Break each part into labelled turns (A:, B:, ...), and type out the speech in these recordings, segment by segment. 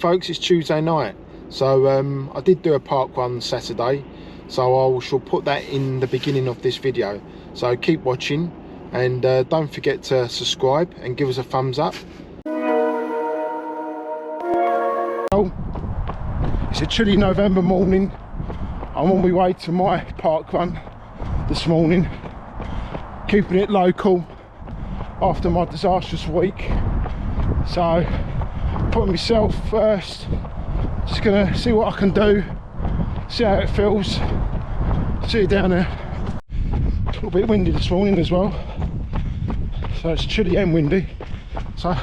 A: folks, it's Tuesday night. So I did do a park run Saturday, so I shall put that in the beginning of this video. So keep watching, and don't forget to subscribe and give us a thumbs up. It's a chilly November morning. I'm on my way to my park run this morning, keeping it local after my disastrous week. So putting myself first, just gonna see what I can do, see how it feels. See you down there. A little bit windy this morning as well, so it's chilly and windy, so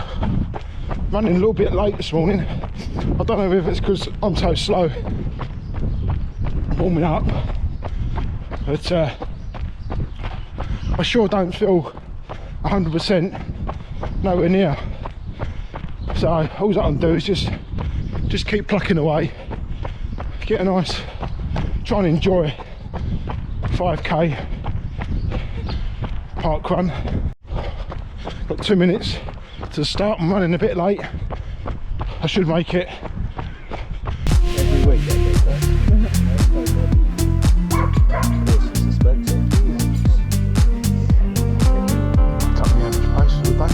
A: running a little bit late this morning. I don't know if it's because I'm so slow warming up, but I sure don't feel 100%, nowhere near. So all I can do is just keep plucking away, get a nice, try and enjoy 5k park run. Got 2 minutes to start. I'm running a bit late. I should make it. Every week cut me out of pace for the day.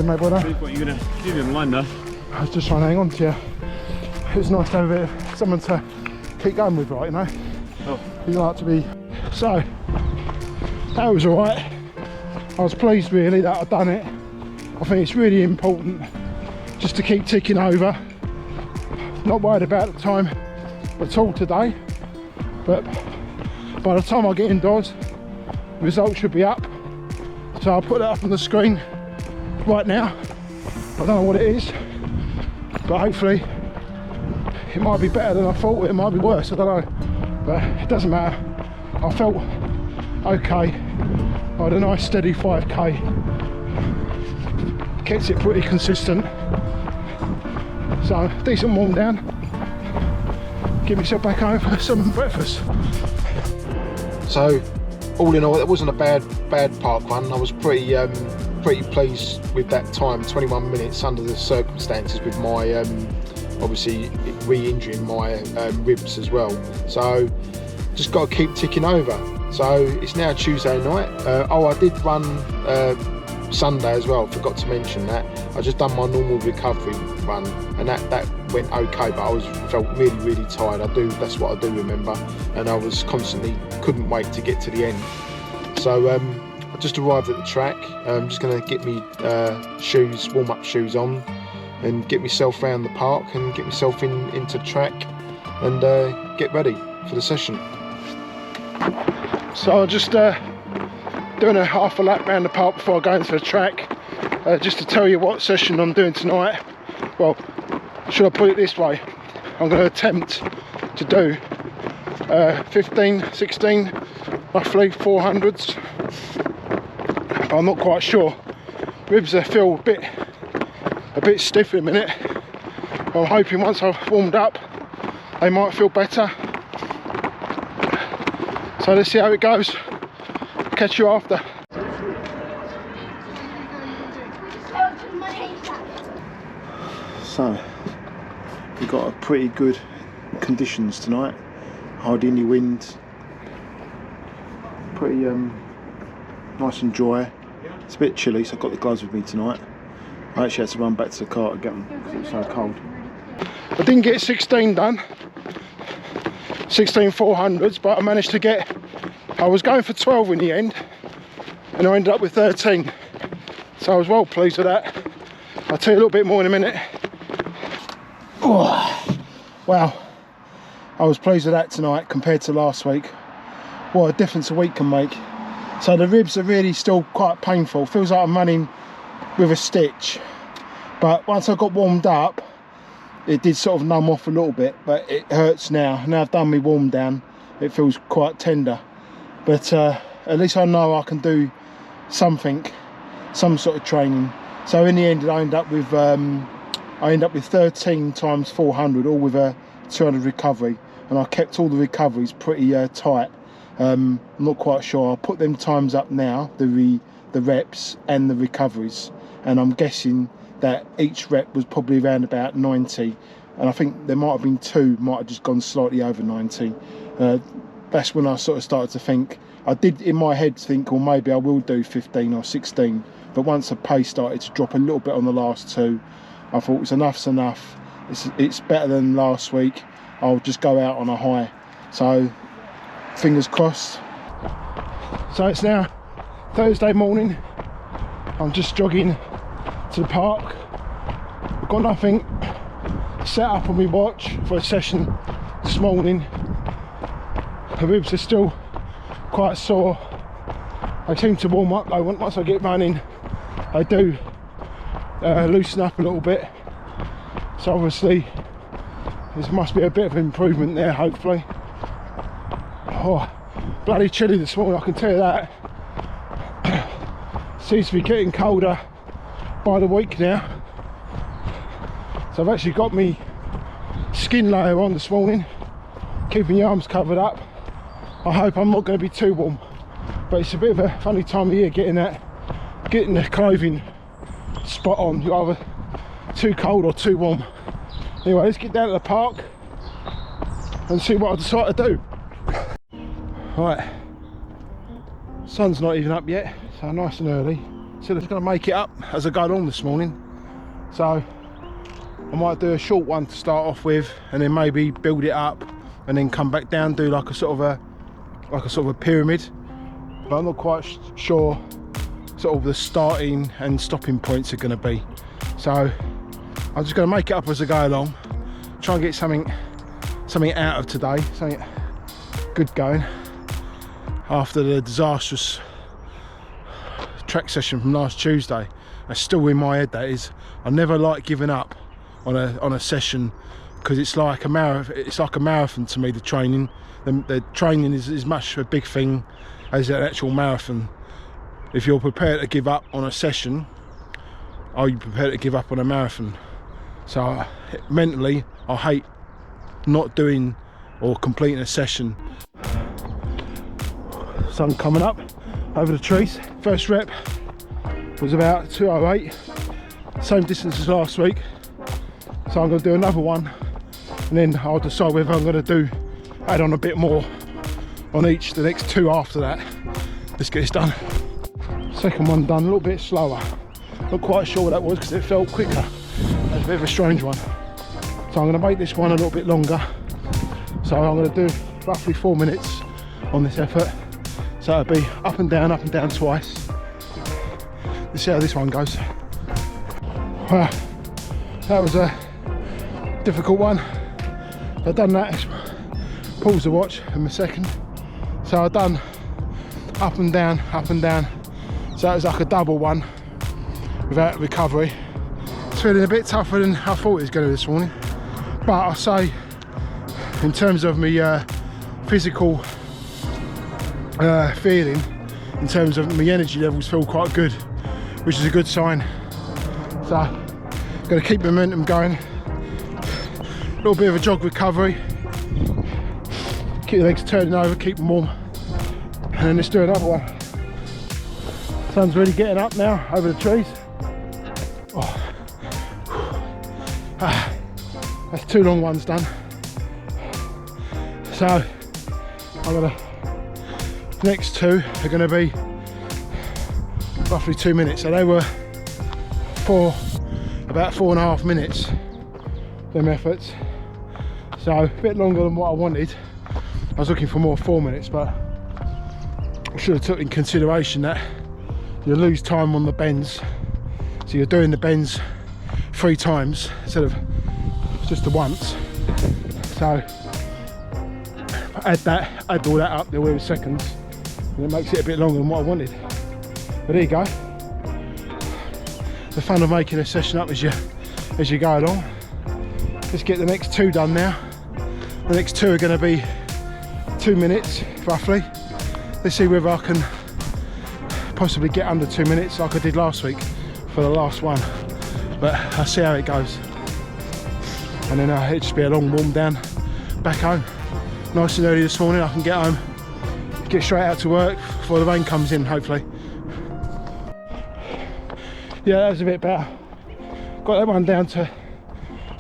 A: Mate, what you're gonna give him line though? I was just trying to hang on to you. It was nice to have a bit of someone to keep going with, right, you know? Oh. You like to be. So that was alright. I was pleased really that I've done it. I think it's really important just to keep ticking over. Not worried about the time at all today, but by the time I get indoors, the results should be up. So I'll put that up on the screen right now. I don't know what it is, but hopefully it might be better than I thought. It might be worse, I don't know, but it doesn't matter. I felt okay. I had a nice steady 5k, kept it pretty consistent, so decent warm down. Get myself back home for some breakfast. So all in all, it wasn't a bad park run. I was pretty pleased with that time, 21 minutes under the circumstances, with my obviously re-injuring my ribs as well. So just got to keep ticking over. So it's now Tuesday night. Oh, I did run Sunday as well, forgot to mention that. I just done my normal recovery run, and that went okay, but I felt really tired. That's what I do remember, and I was constantly couldn't wait to get to the end. So I just arrived at the track. I'm just going to get me warm-up shoes on, and get myself around the park and get myself into track and get ready for the session. So I'm just doing a half a lap around the park before I go into the track, just to tell you what session I'm doing tonight. Well, should I put it this way, I'm going to attempt to do 15, 16, roughly 400s, but I'm not quite sure. Ribs feel a bit stiff in a minute. I'm hoping once I've warmed up they might feel better. So let's see how it goes. Catch you after. So we've got a pretty good conditions tonight. Hardly any wind. Pretty nice and dry. It's a bit chilly, so I've got the gloves with me tonight. I actually had to run back to the car to get them because it was so cold. I didn't get 16 done, 400s, but I managed to get, I was going for 12 in the end, and I ended up with 13. So I was well pleased with that. I'll tell you a little bit more in a minute. Oh, wow, I was pleased with that tonight compared to last week. What a difference a week can make. So the ribs are really still quite painful. Feels like I'm running with a stitch. But once I got warmed up, it did sort of numb off a little bit, but it hurts now. Now I've done my warm down, it feels quite tender. But at least I know I can do something, some sort of training. So in the end, I end up with 13 times 400, all with a 200 recovery, and I kept all the recoveries pretty tight. I'm not quite sure. I'll put them times up now, the reps and the recoveries, and I'm guessing that each rep was probably around about 90, and I think there might have been two might have just gone slightly over 90. That's when I sort of started to think, I did in my head think, well, maybe I will do 15 or 16, but once the pace started to drop a little bit on the last two, I thought it's enough's enough. It's better than last week. I'll just go out on a high. So fingers crossed. So it's now Thursday morning. I'm just jogging to the park. I've got nothing set up on my watch for a session this morning. The ribs are still quite sore. I seem to warm up though. Once I get running, I do loosen up a little bit. So obviously there must be a bit of improvement there, hopefully. Oh, bloody chilly this morning, I can tell you that. Seems to be getting colder by the week now. So I've actually got me skin layer on this morning, keeping the arms covered up. I hope I'm not going to be too warm, but it's a bit of a funny time of year getting the clothing spot on. You're either too cold or too warm. Anyway, let's get down to the park and see what I decide to do. Right, sun's not even up yet, so nice and early. So it's going to make it up as I go along this morning. So I might do a short one to start off with, and then maybe build it up, and then come back down, do like a sort of a pyramid. But I'm not quite sure sort of the starting and stopping points are going to be. So I'm just going to make it up as I go along. Try and get something out of today, something good going after the disastrous track session from last Tuesday. That's still in my head, that is. I never like giving up on a session, because it's like a marathon to me. The training is as much a big thing as an actual marathon. If you're prepared to give up on a session, are you prepared to give up on a marathon? So mentally I hate not doing or completing a session. Sun coming up over the trees. First rep was about 2:08, same distance as last week. So I'm going to do another one, and then I'll decide whether I'm going to add on a bit more on each, the next two after that. Let's get this done. Second one done, a little bit slower. Not quite sure what that was because it felt quicker. That's a bit of a strange one. So I'm going to make this one a little bit longer. So I'm going to do roughly 4 minutes on this effort. So it'll be up and down twice. Let's see how this one goes. Wow, that was a difficult one. I've done that, pause the watch in a second. So I've done up and down. So it was like a double one without recovery. It's feeling a bit tougher than I thought it was going to this morning. But I'll say, in terms of me physical feeling, in terms of my energy levels, feel quite good, which is a good sign. So got to keep momentum going. A little bit of a jog recovery, keep the legs turning over, keep them warm, and then let's do another one. Sun's really getting up now over the trees. Oh. That's 2 long ones done. So I'm gonna, the next 2 are going to be roughly 2 minutes. So they were about 4.5 minutes, them efforts. So a bit longer than what I wanted, I was looking for more 4 minutes, but I should have took in consideration that you lose time on the bends, so you're doing the bends 3 times instead of just the once. So add all that up there with seconds, and it makes it a bit longer than what I wanted. But there you go. The fun of making a session up as you go along. Let's get the next 2 done now. The next 2 are going to be 2 minutes roughly. Let's see whether I can possibly get under 2 minutes like I did last week for the last one, but I'll see how it goes. And then it'll just be a long warm down back home. Nice and early this morning. I can get home, get straight out to work before the rain comes in, hopefully. Yeah, that was a bit better. Got that one down to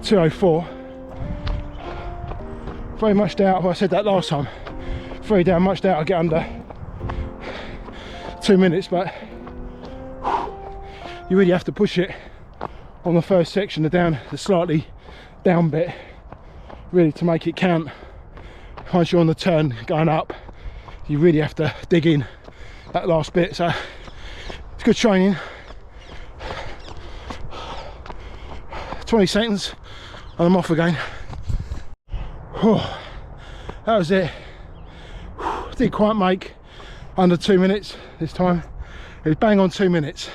A: 2:04. Very much doubt, well, I said that last time, very damn much doubt I'll get under 2 minutes, but you really have to push it on the first section, the slightly down bit, really, to make it count. Once you're on the turn going up, you really have to dig in that last bit. So it's good training. 20 seconds and I'm off again. That was it. Didn't quite make under 2 minutes this time. It was bang on 2 minutes,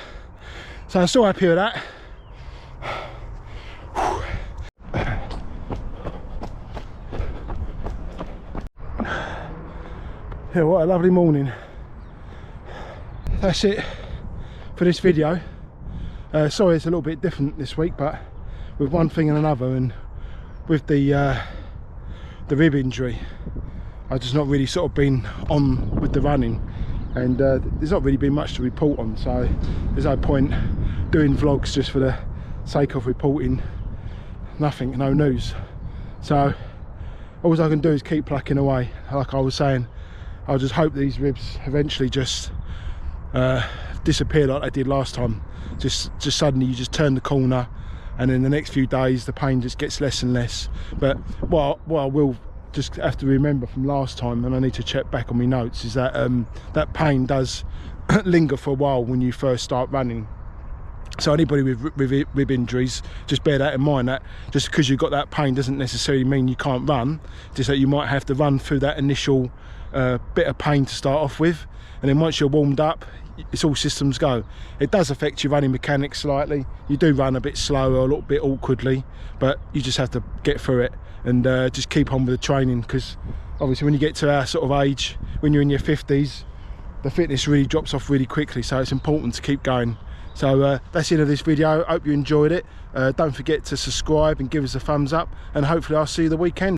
A: so I'm still happy with that. Yeah, what a lovely morning. That's it for this video. Sorry it's a little bit different this week, but with one thing and another, and with the rib injury, I've just not really sort of been on with the running, and there's not really been much to report on, so there's no point doing vlogs just for the sake of reporting nothing, no news. So all I can do is keep plucking away. Like I was saying, I'll just hope these ribs eventually just disappear like they did last time. Just suddenly you just turn the corner, and in the next few days the pain just gets less and less. But what I will just have to remember from last time, and I need to check back on my notes, is that that pain does linger for a while when you first start running. So anybody with rib injuries, just bear that in mind, that just because you've got that pain doesn't necessarily mean you can't run. Just that you might have to run through that initial bit of pain to start off with, and then once you're warmed up, it's all systems go. It does affect your running mechanics slightly. You do run a bit slower, a little bit awkwardly, but you just have to get through it and just keep on with the training, because obviously when you get to our sort of age, when you're in your 50s, the fitness really drops off really quickly, so it's important to keep going. So that's the end of this video. Hope you enjoyed it. Don't forget to subscribe and give us a thumbs up, and hopefully I'll see you the weekend.